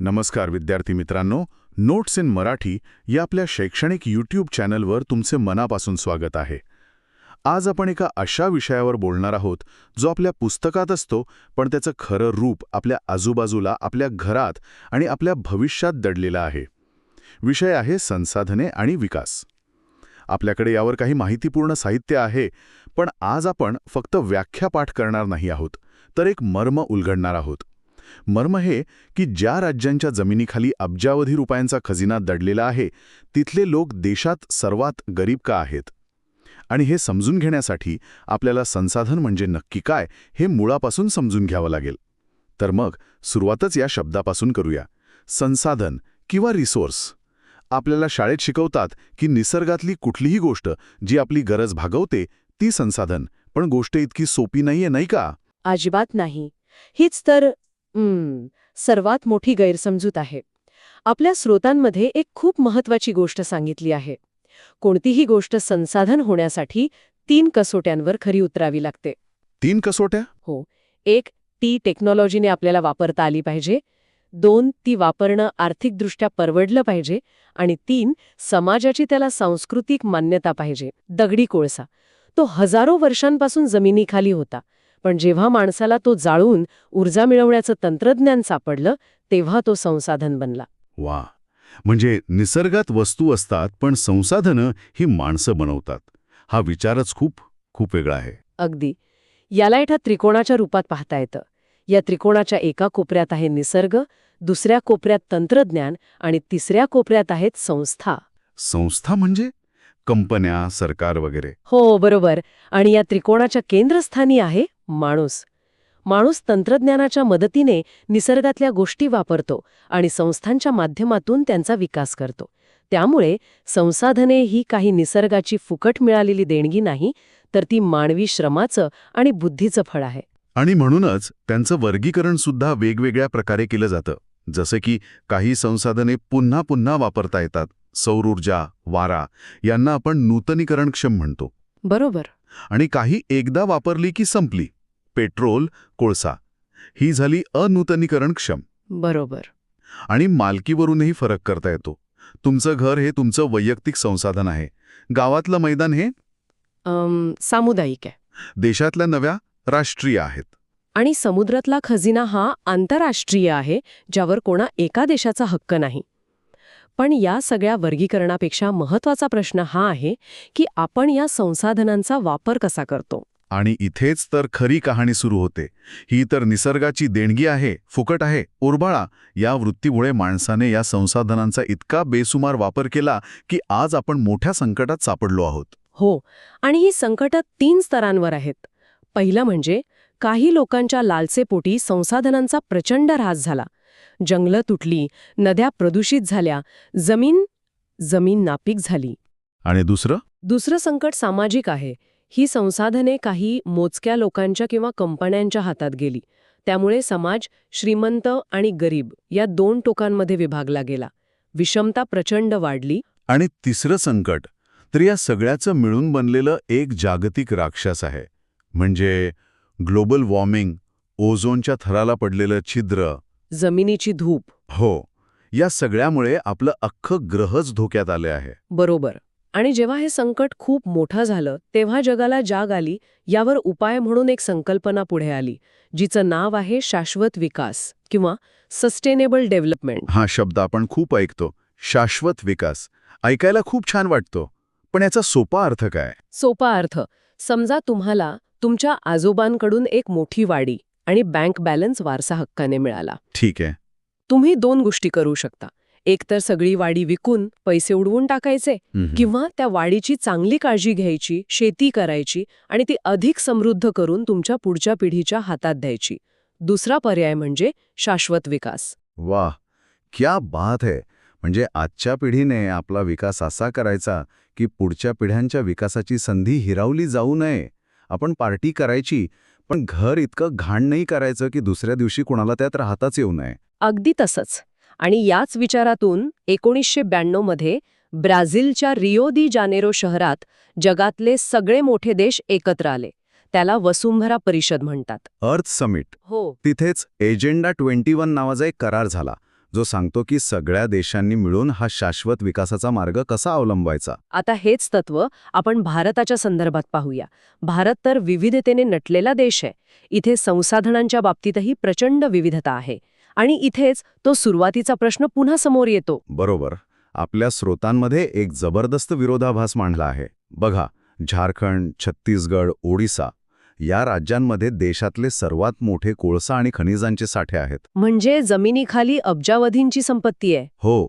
नमस्कार विद्यार्थी मित्रांनो, नोट्स इन मराठी या आपल्या शैक्षणिक यूट्यूब चॅनलवर तुमचे मनापासून स्वागत आहे. आज आपण एका अशा विषयावर बोलणार आहोत जो आपल्या पुस्तकात असतो, पण त्याचं खरं रूप आपल्या आजूबाजूला, आपल्या घरात आणि आपल्या भविष्यात दडलेला आहे. विषय आहे संसाधने आणि विकास. आपल्याकडे यावर काही माहितीपूर्ण साहित्य आहे, पण आज आपण फक्त व्याख्यापाठ करणार नाही आहोत, तर एक मर्म उलगडणार आहोत. मर्म हे की ज्या राज्यांच्या जमिनीखाली अब्जावधी रुपयांचा खजिना दडलेला आहे, तिथले लोक देशात सर्वात गरीब का आहेत. आणि हे समजून घेण्यासाठी आपल्याला संसाधन म्हणजे नक्की काय हे मुळापासून समजून घ्यावं लागेल. तर मग सुरुवातच या शब्दापासून करूया. संसाधन किंवा रिसोर्स. आपल्याला शाळेत शिकवतात की निसर्गातली कुठलीही गोष्ट जी आपली गरज भागवते ती संसाधन, पण गोष्ट इतकी सोपी नाहीये, नाही का? अजिबात नाही. हीच तर सर्वात मोठी गैरसमजूत आहे. आपल्या स्रोतांमध्ये एक खूप महत्वाची गोष्ट सांगितली आहे. कोणतीही गोष्ट संसाधन होण्यासाठी 3 कसोट्यांवर खरी उतरावी लागते. 3 कसोट्या? हो. 1, ती टेक्नॉलॉजीने आपल्याला वापरता आली पाहिजे. 2, ती वापरणं आर्थिकदृष्ट्या परवडलं पाहिजे. आणि 3, समाजाची त्याला सांस्कृतिक मान्यता पाहिजे. दगडी कोळसा तो हजारो वर्षांपासून जमिनीखाली होता, पण जेव्हा माणसाला तो जाळून ऊर्जा मिळवण्याचं तंत्रज्ञान सापडलं, तेव्हा तो संसाधन बनला. वा, म्हणजे निसर्गात वस्तू असतात, पण संसाधनं ही माणसं बनवतात. हा विचारच खूप वेगळा आहे. अगदी. याला एका त्रिकोणाच्या रूपात पाहता येतं. या त्रिकोणाच्या एका कोपऱ्यात आहे निसर्ग, दुसऱ्या कोपऱ्यात तंत्रज्ञान आणि तिसऱ्या कोपऱ्यात आहेत संस्था. संस्था म्हणजे कंपन्या, सरकार वगैरे? हो, बरोबर. आणि या त्रिकोणाच्या केंद्रस्थानी आहे माणूस. माणूस तंत्रज्ञानाच्या मदतीने निसर्गातल्या गोष्टी वापरतो आणि संस्थांच्या माध्यमातून त्यांचा विकास करतो. त्यामुळे संसाधने ही काही निसर्गाची फुकट मिळालेली देणगी नाही, तर ती मानवी श्रमाचं आणि बुद्धीचं फळ आहे. आणि म्हणूनच त्यांचं वर्गीकरण सुद्धा वेगवेगळ्या प्रकारे केलं जातं. जसे की काही संसाधने पुन्हा पुन्हा वापरता येतात. सौर ऊर्जा, वारा यांना आपण नूतनीकरणक्षम म्हणतो. बरोबर. आणि काही एकदा वापरली की संपली. पेट्रोल, कोळसा ही झाली अनूतनीकरणक्षम. बरोबर. आणि मालकीवरूनही फरक करता येतो. तुमचं घर हे तुमचं वैयक्तिक संसाधन आहे. गावातलं मैदान हे सामुदायिक आहे. देशातल्या नव्या राष्ट्रीय आहेत. आणि समुद्रातला खजिना हा आंतरराष्ट्रीय आहे, ज्यावर कोणा एका देशाचा हक्क नाही. पण या सगळ्या वर्गीकरणापेक्षा महत्वाचा प्रश्न हा आहे की आपण या संसाधनांचा वापर कसा करतो. आणि इथेच तर खरी कहाणी सुरू होते. ही तर निसर्गाची देणगी आहे, फुकट आहे, उर्बाळा या वृत्तीमुळे माणसाने या संसाधनांचा इतका बेसुमार वापर केला की आज आपण मोठ्या संकटात सापडलो आहोत. हो. आणि ही संकटं 3 स्तरांवर आहेत. पहिलं म्हणजे काही लोकांच्या लालसेपोटी संसाधनांचा प्रचंड ऱ्हास झाला. जंगलं तुटली, नद्या प्रदूषित झाल्या, जमीन नापीक झाली. आणि दुसरं संकट सामाजिक आहे. ही संसाधने काही मोजक्या लोकांच्या किंवा कंपन्यांच्या हातात गेली. त्यामुळे समाज श्रीमंत आणि गरीब या 2 टोकांमध्ये विभागला गेला. विषमता प्रचंड वाढली. आणि तिसरं संकट तर या सगळ्याचं मिळून बनलेलं एक जागतिक राक्षस आहे. म्हणजे ग्लोबल वॉर्मिंग, ओझोनच्या थराला पडलेलं छिद्र, जमिनीची धूप. हो, या सगळ्यामुळे आपलं अख्खं ग्रहच धोक्यात आले आहे. बरोबर. आणि जेव्हा हे संकट खूप मोठं झालं, तेव्हा जगाला जाग आली. यावर उपाय म्हणून एक संकल्पना पुढे आली, जिचं नाव आहे शाश्वत विकास किंवा सस्टेनेबल डेव्हलपमेंट. हा शब्द आपण खूप ऐकतो. शाश्वत विकास ऐकायला खूप छान वाटतो, पण याचा सोपा अर्थ काय? सोपा अर्थ, समजा तुम्हाला तुमच्या आजोबांकडून एक मोठी वाडी आणि बँक बॅलन्स वारसा हक्काने मिळाला. ठीक आहे. तुम्ही 2 गोष्टी करू शकता. एक तर सगळी वाडी विकून पैसे उडवून टाकायचे, किंवा त्या वाडीची चांगली काळजी घ्यायची, शेती करायची आणि ती अधिक समृद्ध करून तुमच्या पुढच्या पिढीच्या हातात द्यायची. दुसरा पर्याय म्हणजे शाश्वत विकास. वाह, क्या बात है. म्हणजे आजच्या पिढीने आपला विकास असा करायचा की पुढच्या पिढ्यांच्या विकासाची संधी हिरावली जाऊ नये. आपण पार्टी करायची, पण घर इतकं घाण नाही करायचं की दुसऱ्या दिवशी कुणाला त्यात राहताच येऊ नये. अगदी तसंच. आणि याच विचारातून 1992 मध्ये ब्राझीलच्या रियो दी जानेरो शहरात जगातले सगळे मोठे देश एकत्र आले. त्याला वसुंधरा परिषद म्हणतात. अर्थ समिट. हो. तिथेच एजेंडा 21 नावाचा एक करार झाला. जो सांगतो की सगळ्या देशांनी मिळून हा शाश्वत विकासाचा मार्ग कसा अवलंबायचा. आता हेच तत्व आपण भारताच्या संदर्भात पाहूया. भारत तर विविधतेने नटलेला देश आहे. इथे संसाधनांच्या बाबतीतही प्रचंड विविधता आहे. आणि इथेच तो सुरुवातीचा प्रश्न पुन्हा समोर येतो. बरोबर. आपल्या स्रोतांमध्ये एक जबरदस्त विरोधाभास मांडला आहे. बघा, झारखंड, छत्तीसगड, ओडिसा या राज्यांमध्ये देशातले सर्वात मोठे कोळसा आणि खनिजांचे साठे आहेत. म्हणजे जमिनीखाली अब्जावधींची संपत्ती आहे. हो,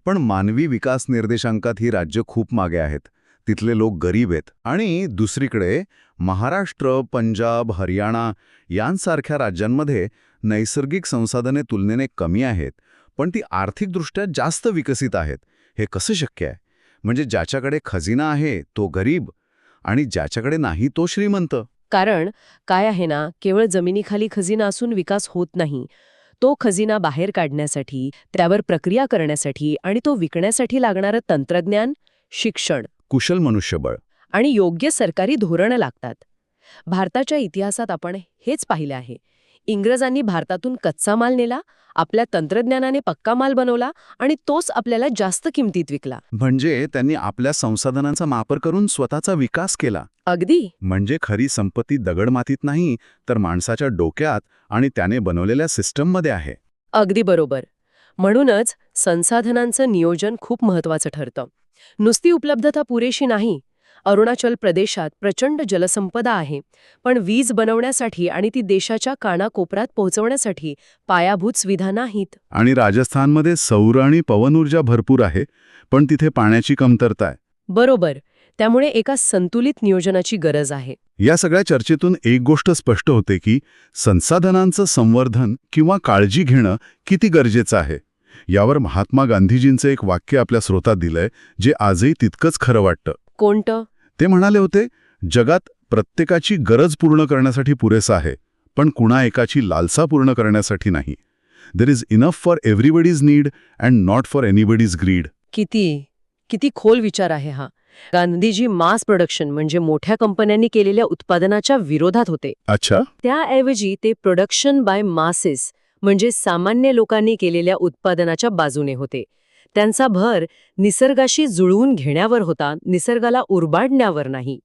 पण मानवी विकास निर्देशांकात ही राज्य खूप मागे आहेत. तिथले लोक गरीब आहेत. आणि दुसरीकडे महाराष्ट्र, पंजाब, हरियाणा यांसारख्या राज्यांमध्ये नैसर्गिक संसाधने तुलनेने कमी आहेत, पण ती आर्थिकदृष्ट्या जास्त विकसित आहेत. हे कसं शक्य आहे? म्हणजे ज्याच्याकडे खजिना आहे तो गरीब आणि ज्याच्याकडे नाही तो श्रीमंत. कारण काय आहे ना, केवळ जमिनीखाली खजिना असून विकास होत नाही. तो खजिना बाहेर काढण्यासाठी, त्यावर प्रक्रिया करण्यासाठी आणि तो विकण्यासाठी लागणारं तंत्रज्ञान, शिक्षण कुशल मनुष्यबळ आणि योग्य सरकारी धोरणं लागतात. भारताच्या इतिहासात आपण हेच पाहिलं आहे. इंग्रजांनी भारतातून कच्चा माल नेला, आपल्या तंत्रज्ञानाने पक्का माल बनवला आणि तोच आपल्याला जास्त किमतीत विकला. म्हणजे त्यांनी आपल्या संसाधनांचा वापर करून स्वतःचा विकास केला. अगदी. म्हणजे खरी संपत्ती दगडमातीत नाही, तर माणसाच्या डोक्यात आणि त्याने बनवलेल्या सिस्टममध्ये आहे. अगदी बरोबर. म्हणूनच संसाधनांचं नियोजन खूप महत्वाचं ठरतं. नुसती उपलब्धता पुरेशी नाही. अरुणाचल प्रदेशात प्रचंड जलसंपदा आहे, पण वीज बनवण्यासाठी आणि ती देशाच्या कानाकोपऱ्यात पोहोचवण्यासाठी पायाभूत सुविधा नाहीत. आणि राजस्थानमध्ये सौर आणि पवन ऊर्जा भरपूर आहे, पण तिथे पाण्याची कमतरता आहे. बरोबर. त्यामुळे एका संतुलित नियोजनाची गरज आहे. या सगळ्या चर्चेतून एक गोष्ट स्पष्ट होते की संसाधनांचं संवर्धन किंवा काळजी घेणं किती गरजेचं आहे. यावर महात्मा गांधीजींचं एक वाक्य आपल्या स्रोतात दिलंय, जे आजही तितकंच खरं वाटतं. कोणतं? ते म्हणाले होते, जगात प्रत्येकाची गरज पूर्ण करण्यासाठी पुरेसं आहे, पण कुणा एकाची लालसा पूर्ण करण्यासाठी नाही. There is enough for everybody's need and not for anybody's greed. किती खोल विचार आहे हा. गांधीजी मास प्रोडक्शन म्हणजे मोठ्या कंपन्यांनी केलेल्या उत्पादनाच्या विरोधात होते. अच्छा. त्याऐवजी ते प्रोडक्शन बाय मासेस म्हणजे सामान्य लोकांनी केलेल्या उत्पादनाच्या बाजूने होते. त्यांचा भर निसर्गाशी जुळवून घेण्यावर होता, निसर्गाला उरबाडण्यावर नाही.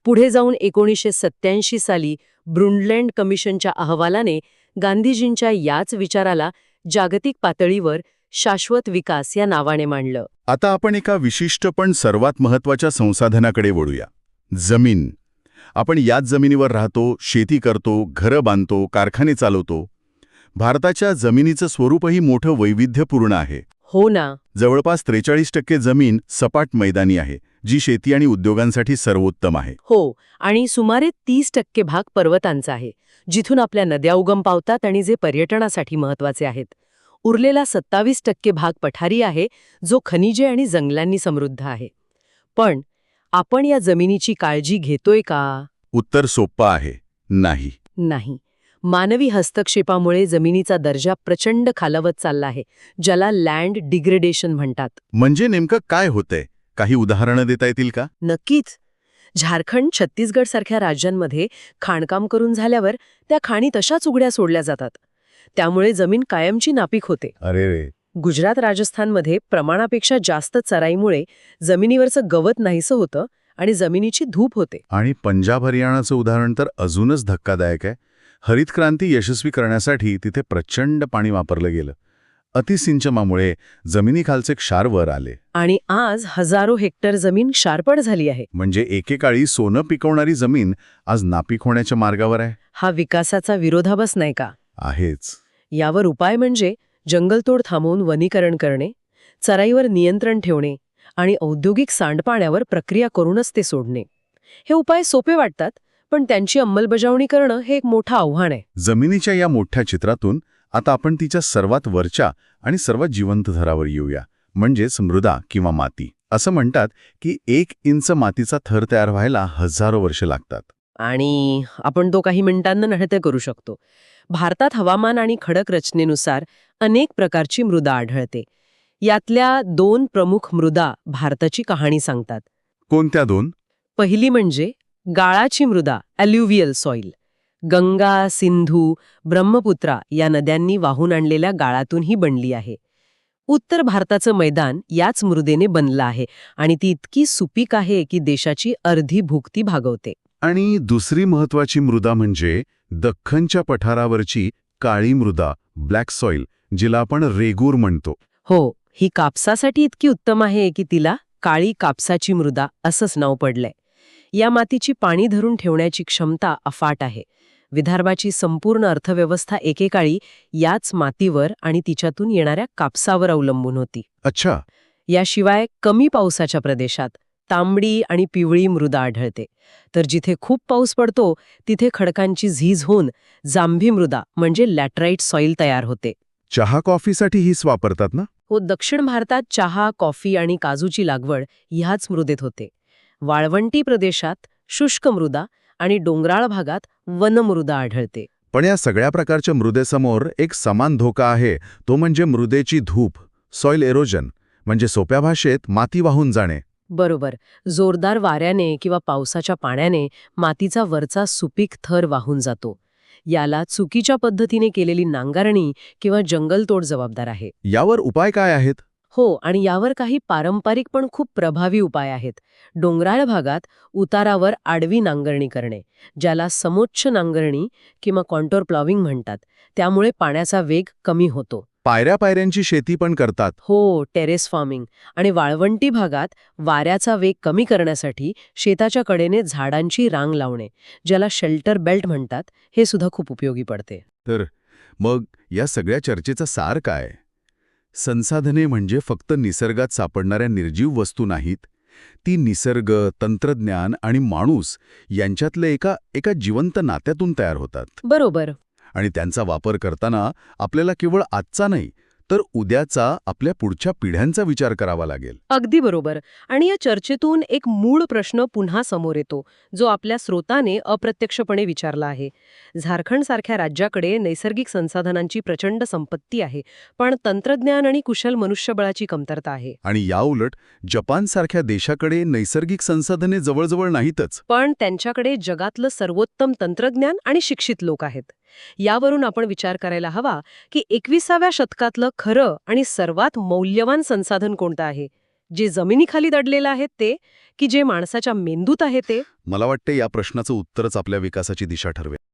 पुढे जाऊन 1987 साली ब्रुंडलँड कमिशनच्या अहवालाने गांधीजींच्या याच विचाराला जागतिक पातळीवर शाश्वत विकास या नावाने मांडलं. आता आपण एका विशिष्ट पण सर्वात महत्त्वाच्या संसाधनाकडे वळूया. जमीन. आपण याच जमिनीवर राहतो, शेती करतो, घरं बांधतो, कारखाने चालवतो. भारताच्या जमिनीचं स्वरूपही मोठं वैविध्यपूर्ण आहे. हो ना. जवळपास 43% जमीन सपाट मैदानी आहे, जी शेती आणि उद्योगांसाठी सर्वोत्तम आहे. हो, आणि सुमारे 30% भाग पर्वतांचा आहे, जिथून आपल्या नद्या उगम पावतात आणि जे पर्यटनासाठी महत्वाचे आहेत. उरलेला 27% भाग पठारी आहे, जो खनिजे आणि जंगलांनी समृद्ध आहे. पण आपण या जमिनीची काळजी घेतोय का? उत्तर सोपं आहे, नाही. नाही. मानवी हस्तक्षेपामुळे जमिनीचा दर्जा प्रचंड खालावत चालला आहे, ज्याला लँड डिग्रेडेशन म्हणतात. म्हणजे नेमकं काय होतंय? काही उदाहरणं देता येतील का? नक्कीच. झारखंड, छत्तीसगड सारख्या राज्यांमध्ये खाणकाम करून झाल्यावर त्या खाणी तशाच उघड्या सोडल्या जातात. त्यामुळे जमीन कायमची नापीक होते. अरे रे. गुजरात, राजस्थानमध्ये प्रमाणापेक्षा जास्त चराईमुळे जमिनीवरचं गवत नाहीसं होतं आणि जमिनीची धूप होते. आणि पंजाब, हरियाणाचं उदाहरण तर अजूनच धक्कादायक आहे. हरित क्रांती यशस्वी करण्यासाठी तिथे प्रचंड पाणी वापरलं गेलं. अतिसिंचनामुळे जमिनीखालचे क्षार वर आले आणि आज हजारो हेक्टर जमीन क्षारपड झाली आहे. म्हणजे एकेकाळी सोनं पिकवणारी जमीन आज नापीक होण्याच्या मार्गावर आहे. हा विकासाचा विरोधाभास नाही का? आहेच. यावर उपाय म्हणजे जंगलतोड थांबवून वनीकरण करणे, चराईवर नियंत्रण ठेवणे आणि औद्योगिक सांडपाण्यावर प्रक्रिया करूनच ते सोडणे. हे उपाय सोपे वाटतात, पण त्यांची अंमलबजावणी करणं हे एक मोठं आव्हान आहे. जमिनीच्या या मोठ्या चित्रातून आता आपण तिच्या सर्वात वरच्या आणि सर्वात जिवंत थरावर येऊया, म्हणजेच मृदा किंवा माती. असं म्हणतात की 1 इंच मातीचा थर तयार व्हायला हजारो वर्ष लागतात. आणि आपण तो काही मिनिटांना नव्हे करू शकतो. भारतात हवामान आणि खडक रचनेनुसार अनेक प्रकारची मृदा आढळते. यातल्या 2 प्रमुख मृदा भारताची कहाणी सांगतात. कोणत्या 2? पहिली म्हणजे गाळाची मृदा, अल्युव्हियल सॉइल. गंगा, सिंधू, ब्रह्मपुत्रा या नद्यांनी वाहून आणलेल्या गाळातून ही बनली आहे. उत्तर भारताचं मैदान याच मृदेने बनलं आहे आणि ती इतकी सुपीक आहे की देशाची अर्धी भूक ती भागवते. आणि दुसरी महत्वाची मृदा म्हणजे दख्खनच्या पठारावरची काळी मृदा, ब्लॅक सॉइल, जिला आपण रेगूर म्हणतो. हो, ही कापसासाठी इतकी उत्तम आहे की तिला काळी कापसाची मृदा असंच नाव पडलंय. या मातीची पाणी धरून ठेवण्याची क्षमता अफाट आहे. विदर्भाची संपूर्ण अर्थव्यवस्था एकेकाळी याच मातीवर आणि तिच्यातून येणाऱ्या कापसावर अवलंबून होती. अच्छा. याशिवाय कमी पावसाच्या प्रदेशात तांबडी आणि पिवळी मृदा आढळते. तर जिथे खूप पाऊस पडतो तिथे खडकांची झीज होऊन जांभी मृदा म्हणजे लॅटराइट सॉइल तयार होते. चहा कॉफीसाठी हीच वापरतात ना? हो, दक्षिण भारतात चहा, कॉफी आणि काजूची लागवड ह्याच मृदेत होते. वाळवंटी प्रदेशात शुष्क मृदा आणि डोंगराळ भागात वनमृदा आढळते. पण या सगळ्या प्रकारच्या मृदेसमोर एक समान धोका आहे, तो म्हणजे मृदेची धूप, सॉइल एरोजन, म्हणजे सोप्या भाषेत माती वाहून जाणे. बरोबर. जोरदार वाऱ्याने किंवा पावसाच्या पाण्याने मातीचा वरचा सुपीक थर वाहून जातो. याला चुकीच्या पद्धतीने केलेली नांगरणी किंवा जंगलतोड जबाबदार आहे. यावर उपाय काय आहेत? हो, आणि यावर काही पारंपरिक पण खूप प्रभावी उपाय आहेत. डोंगराळ भागात उतारावर आडवी नांगरणी करणे, ज्याला समोच्च नांगरणी किंवा कॉन्टोर प्लॉविंग म्हणतात. त्यामुळे पाण्याचा वेग कमी होतो. पायऱ्या-पायऱ्यांची शेती पण करतात. हो, टेरेस फार्मिंग. आणि वाळवंटी भागात वाऱ्याचा वेग कमी करण्यासाठी शेताच्या कडेने झाडांची रांग लावणे, ज्याला शेल्टर बेल्ट म्हणतात, हे सुद्धा खूप उपयोगी पडते. तर मग या सगळ्या चर्चेचा सार काय? संसाधने म्हणजे फक्त निसर्गात सापडणाऱ्या निर्जीव वस्तू नाहीत. ती निसर्ग, तंत्रज्ञान आणि माणूस यांच्यातले एका जिवंत नात्यातून तयार होतात. बरोबर. आणि त्यांचा वापर करताना आपल्याला केवळ आजचा नाही, तर उद्याचा, आपल्या पुढच्या पिढ्यांचा विचार करावा लागेल. अगदी बरोबर. आणि या चर्चेतून एक मूळ प्रश्न पुन्हा समोर येतो, जो आपल्या स्रोताने अप्रत्यक्षपणे विचारला आहे. झारखंडसारख्या राज्याकडे नैसर्गिक संसाधनांची प्रचंड संपत्ती आहे, पण तंत्रज्ञान आणि कुशल मनुष्यबळाची कमतरता आहे. आणि याउलट जपानसारख्या देशाकडे नैसर्गिक संसाधने जवळजवळ नाहीतच. पण त्यांच्याकडे जगातलं सर्वोत्तम तंत्रज्ञान आणि शिक्षित लोक आहेत. यावरून आपण विचार करायला हवा की 21व्या शतकातलं खरं आणि सर्वात मौल्यवान संसाधन कोणतं आहे? जे जमिनीखाली दडलेलं आहे ते, की जे माणसाच्या मेंदूत आहे ते? मला वाटते या प्रश्नाचं उत्तरच आपल्या विकासाची दिशा ठरवेल.